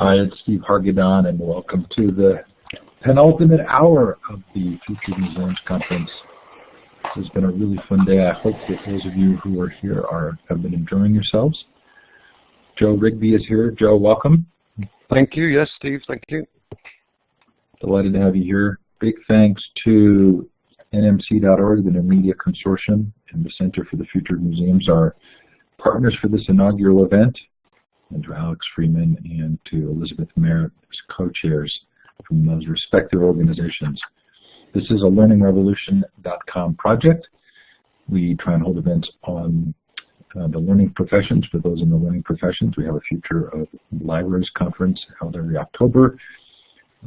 Hi, it's Steve Hargadon, and welcome to the penultimate hour of the Future Museums Conference. This has been a really fun day. I hope that those of you who are here have been enjoying yourselves. Joe Rigby is here. Joe, welcome. Thank you. Yes, Steve, thank you. Delighted to have you here. Big thanks to NMC.org, the New Media Consortium, and the Center for the Future of Museums, our partners for this inaugural event, and to Alex Freeman and to Elizabeth Merritt as co-chairs from those respective organizations. This is a learningrevolution.com project. We try and hold events on the learning professions. For those in the learning professions, we have a Future of Libraries conference held every October,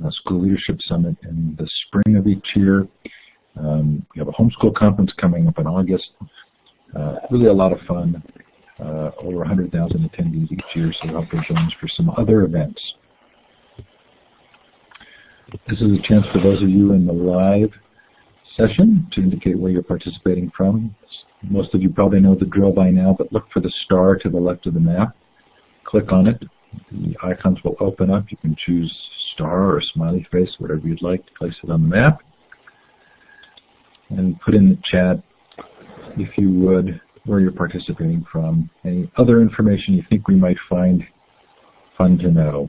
a school leadership summit in the spring of each year. We have a homeschool conference coming up in August. Really a lot of fun. Over 100,000 attendees each year, so we hope you'll join us for some other events. This is a chance for those of you in the live session to indicate where you're participating from. Most of you probably know the drill by now, but look for the star to the left of the map. Click on it. The icons will open up. You can choose star or smiley face, whatever you'd like to place it on the map. And put in the chat, if you would, where you're participating from, any other information you think we might find fun to know.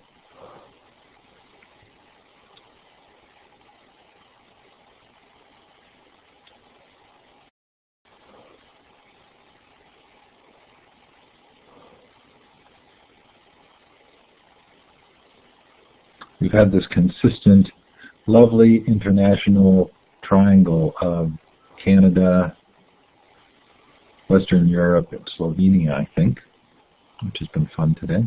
We've had this consistent, lovely international triangle of Canada, Western Europe, and Slovenia, I think, which has been fun today.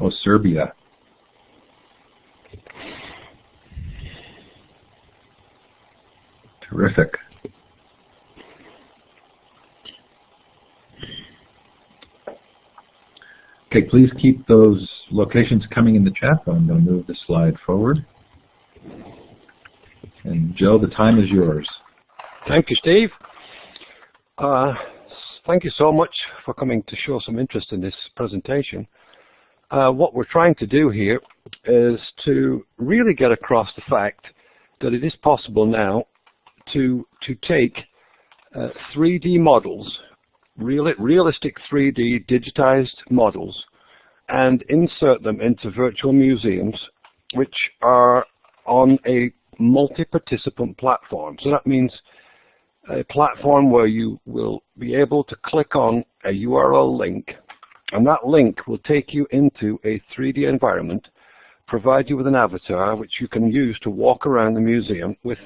Oh, Serbia. Terrific. Okay, please keep those locations coming in the chat. I'm going to move the slide forward. And Joe, the time is yours. Thank you, Steve. Thank you so much for coming to show some interest in this presentation. What we're trying to do here is to really get across the fact that it is possible now to take 3D models, realistic 3D digitized models, and insert them into virtual museums which are on a multi-participant platform. So that means a platform where you will be able to click on a URL link, and that link will take you into a 3D environment, provide you with an avatar which you can use to walk around the museum with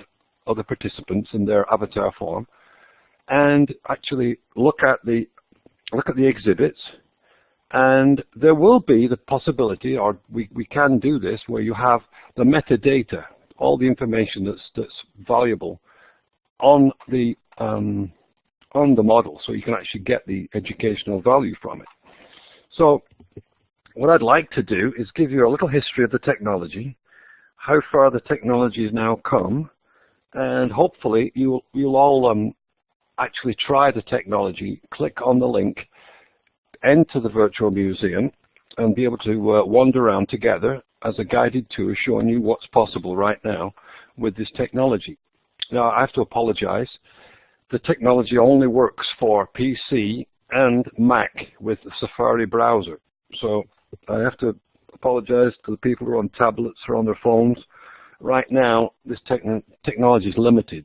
other participants in their avatar form, and actually look at the exhibits. And there will be the possibility, or we can do this, where you have the metadata, all the information that's valuable on the model, so you can actually get the educational value from it. So what I'd like to do is give you a little history of the technology, how far the technology has now come, and hopefully you'll all actually try the technology, click on the link, enter the virtual museum, and be able to wander around together as a guided tour showing you what's possible right now with this technology. Now, I have to apologize. The technology only works for PC and Mac with the Safari browser. So I have to apologize to the people who are on tablets or on their phones. Right now, this technology is limited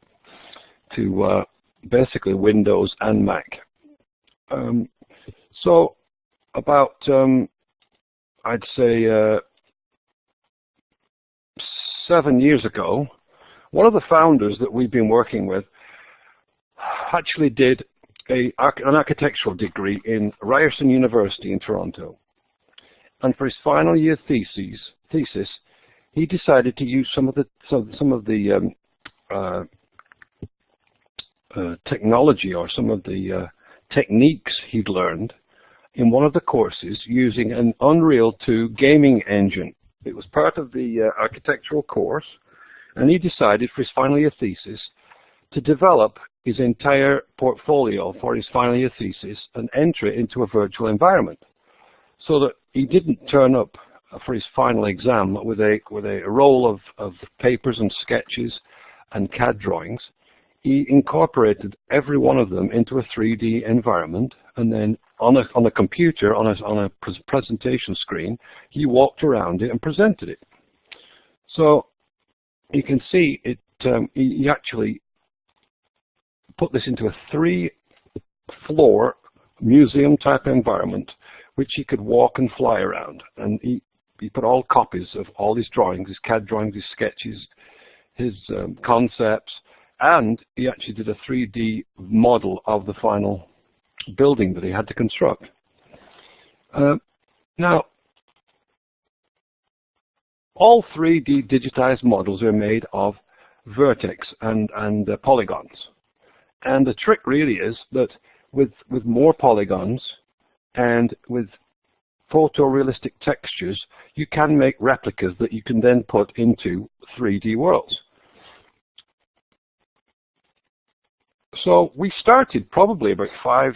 to basically Windows and Mac. So about, I'd say, 7 years ago, one of the founders that we've been working with actually did an architectural degree in Ryerson University in Toronto. And for his final year thesis, he decided to use some of the technology or some of the techniques he'd learned in one of the courses using an Unreal 2 gaming engine. It was part of the architectural course, and he decided for his final year thesis to develop his entire portfolio for his final year thesis and enter it into a virtual environment. so that he didn't turn up for his final exam with a roll of papers and sketches and CAD drawings. He incorporated every one of them into a 3D environment, and then on a computer, on a presentation screen, he walked around it and presented it. So you can see it. He actually put this into a 3-floor museum-type environment, which he could walk and fly around. And he put all copies of all his drawings, his CAD drawings, his sketches, his concepts, and he actually did a 3D model of the final building that he had to construct. Now, all 3D digitized models are made of vertex and polygons. And the trick really is that with more polygons and with photorealistic textures, you can make replicas that you can then put into 3D worlds. So we started probably about 5-6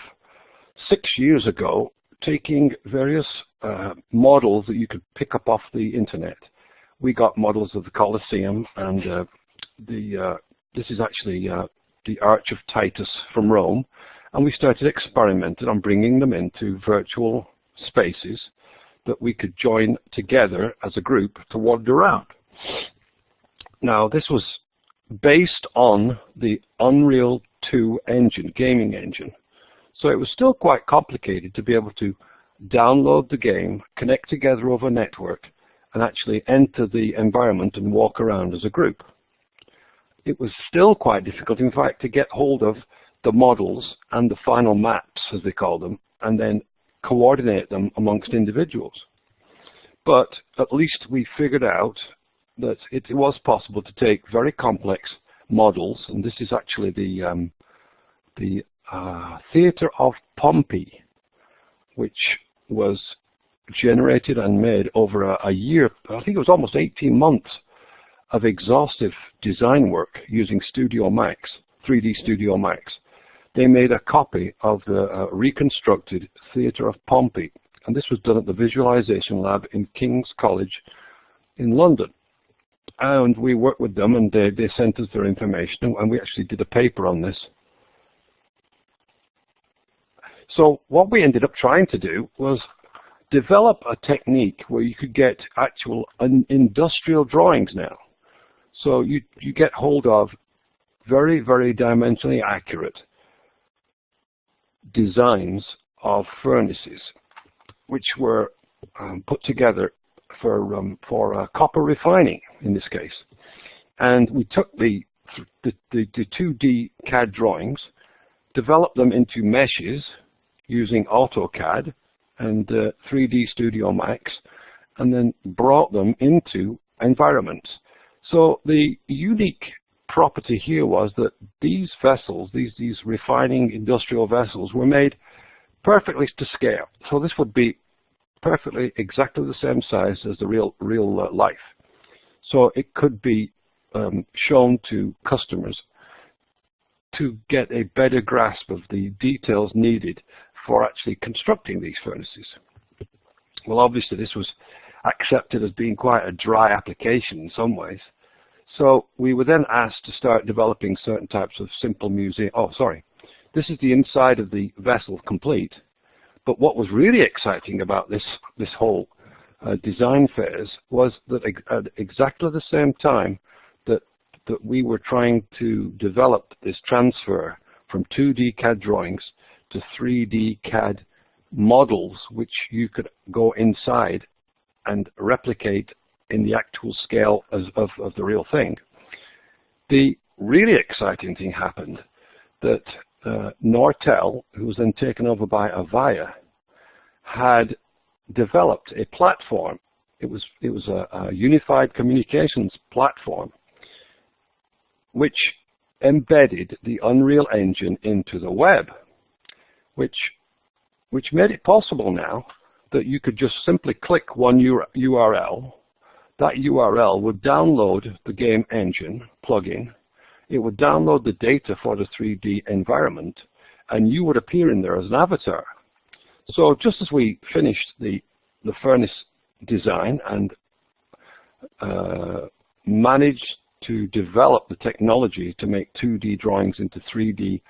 years ago taking various models that you could pick up off the internet. We got models of the Colosseum, and this is actually the Arch of Titus from Rome, and we started experimenting on bringing them into virtual spaces that we could join together as a group to wander around. Now, this was based on the Unreal 2 engine, gaming engine. So it was still quite complicated to be able to download the game, connect together over a network, and actually enter the environment and walk around as a group. It was still quite difficult, in fact, to get hold of the models and the final maps, as they call them, and then coordinate them amongst individuals. But at least we figured out that it was possible to take very complex models, and this is actually the Theatre of Pompey, which was generated and made over a year. I think it was almost 18 months of exhaustive design work using Studio Max, 3D Studio Max. They made a copy of the reconstructed Theatre of Pompey, and this was done at the Visualization Lab in King's College in London. And we worked with them, and they sent us their information, and we actually did a paper on this. So what we ended up trying to do was develop a technique where you could get actual industrial drawings now. So you get hold of very, very dimensionally accurate designs of furnaces, which were put together for copper refining in this case. And we took the 2D CAD drawings, developed them into meshes using AutoCAD and 3D Studio Max, and then brought them into environments. So the unique property here was that these vessels, these refining industrial vessels, were made perfectly to scale. So this would be perfectly exactly the same size as the real life. So it could be shown to customers to get a better grasp of the details needed for actually constructing these furnaces. Well, obviously this was accepted as being quite a dry application in some ways. So we were then asked to start developing certain types of simple museum. Oh, sorry. This is the inside of the vessel complete. But what was really exciting about this whole design phase was that at exactly the same time that we were trying to develop this transfer from 2D CAD drawings to 3D CAD models, which you could go inside and replicate in the actual scale of the real thing. The really exciting thing happened that Nortel, who was then taken over by Avaya, had developed a platform. It was a unified communications platform which embedded the Unreal Engine into the web, which made it possible now that you could just simply click one URL. That URL would download the game engine plugin. It would download the data for the 3D environment, and you would appear in there as an avatar. So just as we finished the the furnace design and managed to develop the technology to make 2D drawings into 3D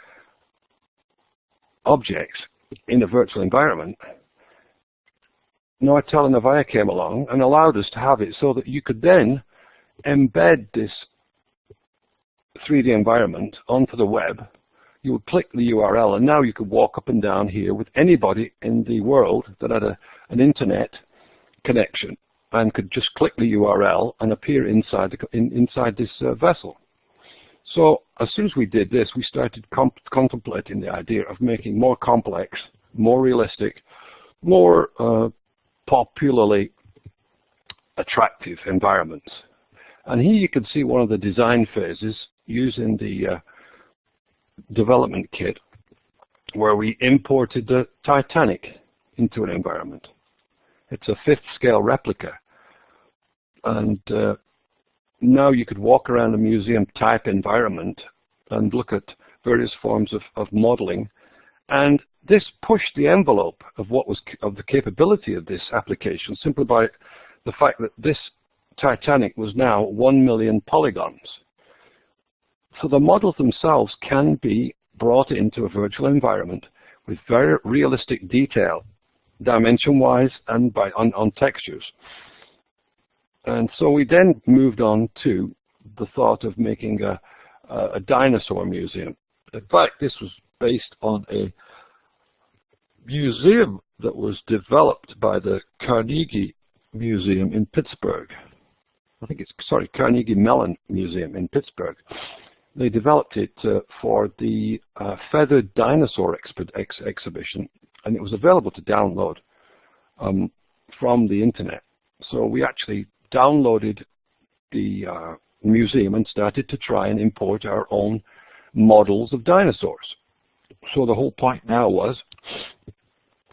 objects in a virtual environment, Noa Telenovaya came along and allowed us to have it so that you could then embed this 3D environment onto the web. You would click the URL, and now you could walk up and down here with anybody in the world that had an internet connection and could just click the URL and appear inside this vessel. So as soon as we did this, we started contemplating the idea of making more complex, more realistic, more popularly attractive environments. And here you can see one of the design phases using the development kit, where we imported the Titanic into an environment. It's a 5th scale replica, and now you could walk around a museum type environment and look at various forms of modeling, and this pushed the envelope of the capability of this application simply by the fact that this Titanic was now 1 million polygons. So the models themselves can be brought into a virtual environment with very realistic detail, dimension-wise and on textures. And so we then moved on to the thought of making a dinosaur museum. In fact, this was based on a museum that was developed by the Carnegie Museum in Pittsburgh. I think it's, sorry, Carnegie Mellon Museum in Pittsburgh. They developed it for the Feathered Dinosaur exhibition, and it was available to download from the internet. So we actually downloaded the museum and started to try and import our own models of dinosaurs. So the whole point now was,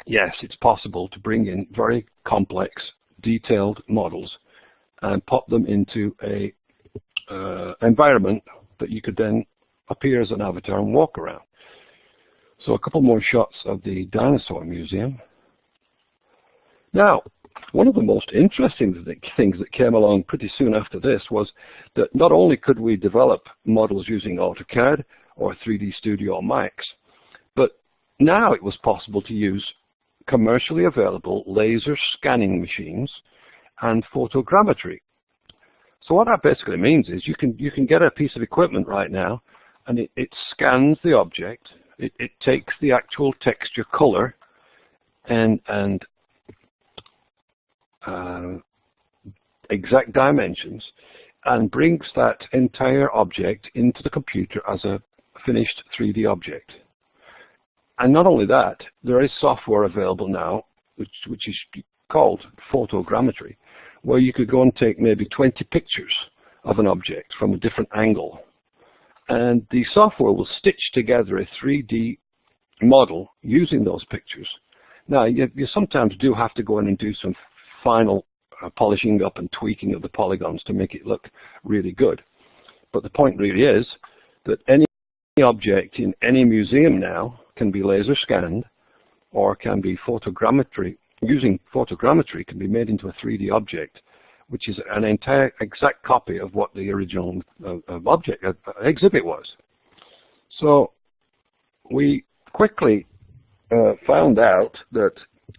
yes, it's possible to bring in very complex, detailed models and pop them into a environment that you could then appear as an avatar and walk around. So a couple more shots of the dinosaur museum. Now, one of the most interesting things that came along pretty soon after this was that not only could we develop models using AutoCAD or 3D Studio or Max, but now it was possible to use commercially available laser scanning machines and photogrammetry. So what that basically means is you can get a piece of equipment right now, and it scans the object. It takes the actual texture, color, and exact dimensions, and brings that entire object into the computer as a finished 3D object. And not only that, there is software available now, which is called photogrammetry, where you could go and take maybe 20 pictures of an object from a different angle. And the software will stitch together a 3D model using those pictures. Now, you sometimes do have to go in and do some final polishing up and tweaking of the polygons to make it look really good. But the point really is that any object in any museum now can be laser scanned or can be photogrammetry. Using photogrammetry can be made into a 3D object, which is an entire exact copy of what the original exhibit was. So we quickly found out that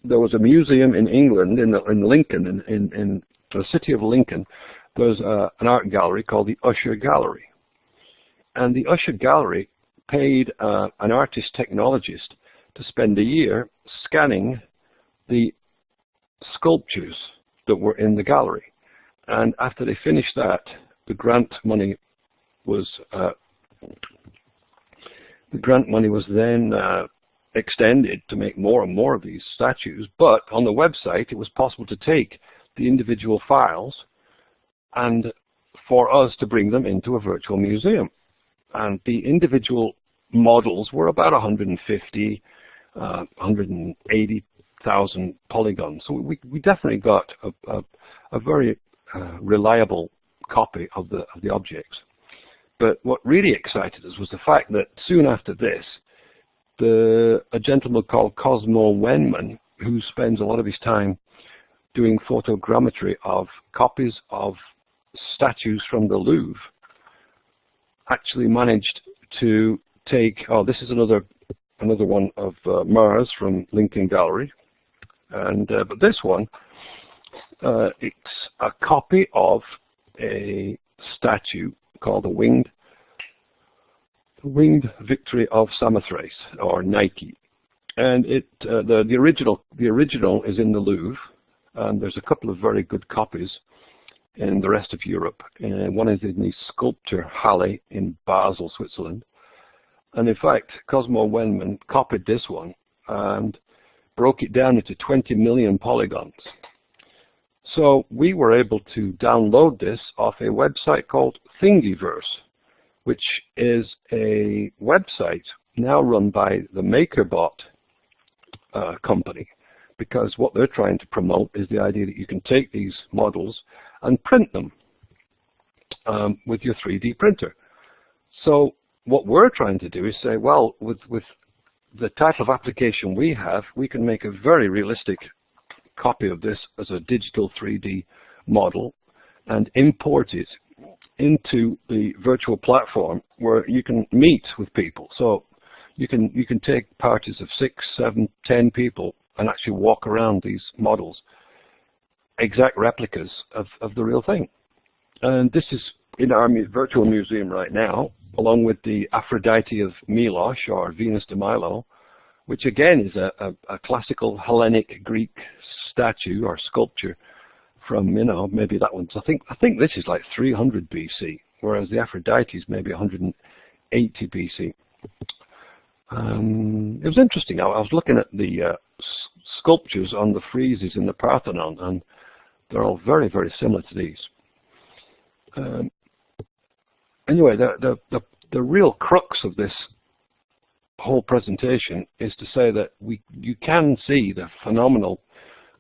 there was a museum in England, in Lincoln, in the city of Lincoln. There's an art gallery called the Usher Gallery. And the Usher Gallery paid an artist technologist to spend a year scanning the sculptures that were in the gallery. And after they finished that, the grant money was then extended to make more and more of these statues. But on the website, it was possible to take the individual files and for us to bring them into a virtual museum. And the individual models were about 150, 180,000 polygons. So we definitely got a very reliable copy of the objects. But what really excited us was the fact that soon after this, a gentleman called Cosmo Wenman, who spends a lot of his time doing photogrammetry of copies of statues from the Louvre actually managed to take, oh, this is another one of Mars from Lincoln Gallery, and but this one, it's a copy of a statue called the Winged Victory of Samothrace, or Nike, and the original is in the Louvre, and there's a couple of very good copies in the rest of Europe. One is in the sculpture Halle in Basel, Switzerland, and in fact Cosmo Wenman copied this one and broke it down into 20 million polygons. So we were able to download this off a website called Thingiverse, which is a website now run by the MakerBot company, because what they're trying to promote is the idea that you can take these models and print them with your 3D printer. So what we're trying to do is say, well, with the type of application we have, we can make a very realistic copy of this as a digital 3D model and import it into the virtual platform where you can meet with people. So you can take parties of 6, 7, 10 people and actually walk around these models, exact replicas of the real thing. And this is in our virtual museum right now, along with the Aphrodite of Milos, or Venus de Milo, which again is a classical Hellenic Greek statue or sculpture from, you know, maybe that one's, I think this is like 300 BC, whereas the Aphrodite is maybe 180 BC. It was interesting. I was looking at the sculptures on the friezes in the Parthenon, and they're all very, very similar to these. Anyway, the real crux of this whole presentation is to say that you can see the phenomenal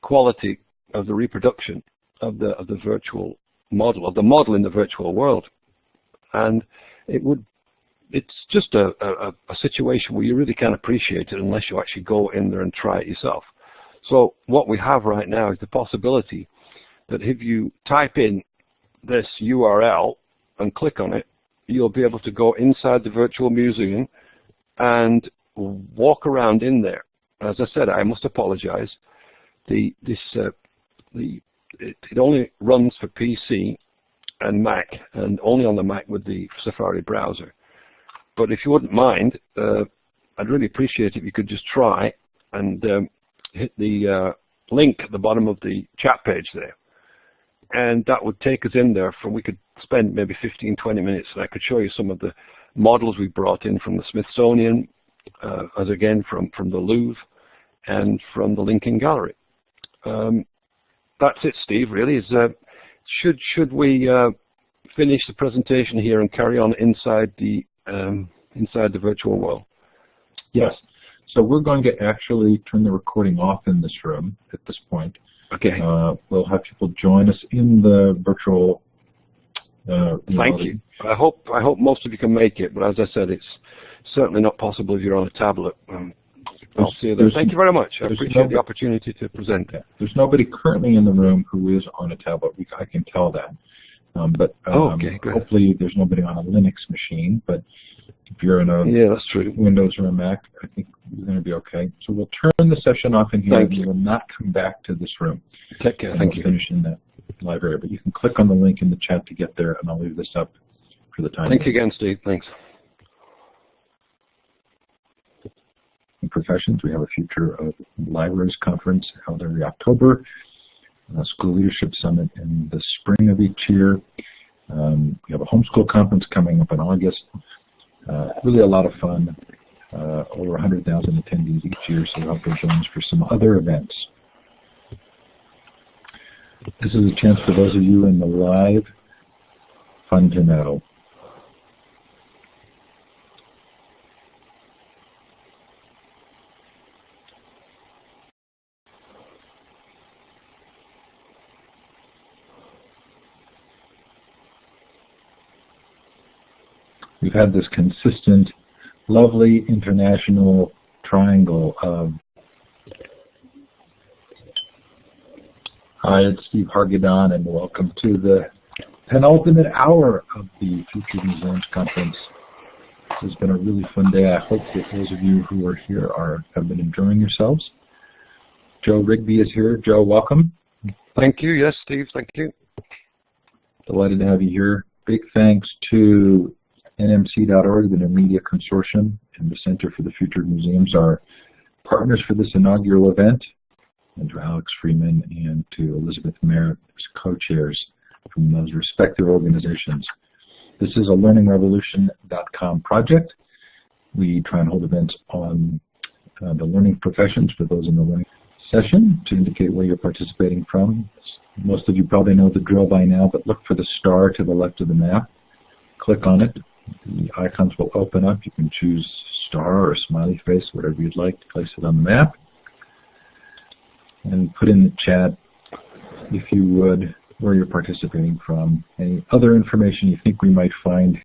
quality of the reproduction of the virtual model, of the model in the virtual world, and it's just a situation where you really can't appreciate it unless you actually go in there and try it yourself. So what we have right now is the possibility that if you type in this URL and click on it, you'll be able to go inside the virtual museum and walk around in there. As I said, I must apologize. It only runs for PC and Mac, and only on the Mac with the Safari browser. But if you wouldn't mind, I'd really appreciate it if you could just try and hit the link at the bottom of the chat page there. And that would take us in there we could spend maybe 15, 20 minutes, and I could show you some of the models we brought in from the Smithsonian, as again from the Louvre, and from the Lincoln Gallery. That's it, Steve, really. Should we finish the presentation here and carry on inside the virtual world? Yes. So we're going to actually turn the recording off in this room at this point. Okay. We'll have people join us in the virtual Thank you. I hope most of you can make it, but as I said, it's certainly not possible if you're on a tablet. I'll see you there. Thank you very much. I appreciate the opportunity to present. Yeah. There's nobody currently in the room who is on a tablet. I can tell that. Okay, good. Hopefully there's nobody on a Linux machine, but if you're in a that's true. Windows or a Mac, I think you're going to be okay. So we'll turn the session off in here, and we will not come back to this room. Take care. Thank you. Finish in the library, but you can click on the link in the chat to get there, and I'll leave this up for the time. Thank you again, Steve. Thanks. In professions, we have a Future of Libraries conference held every October, a School Leadership Summit in the spring of each year. We have a homeschool conference coming up in August. Really a lot of fun. Over 100,000 attendees each year, so hope you'll join us for some other events. This is a chance for those of you in the live, fun to know. We've had this consistent, lovely international triangle of Hi, it's Steve Hargadon, and welcome to the penultimate hour of the Future Museums Conference. This has been a really fun day. I hope that those of you who are here have been enjoying yourselves. Joe Rigby is here. Joe, welcome. Thank you. Yes, Steve, thank you. Delighted to have you here. Big thanks to nmc.org, the New Media Consortium, and the Center for the Future of Museums, our partners for this inaugural event, and to Alex Freeman and to Elizabeth Merritt as co-chairs from those respective organizations. This is a learningrevolution.com project. We try and hold events on the learning professions for those in the learning session to indicate where you're participating from. Most of you probably know the drill by now, but look for the star to the left of the map. Click on it. The icons will open up. You can choose star or smiley face, whatever you'd like to place it on the map. And put in the chat, if you would, where you're participating from, any other information you think we might find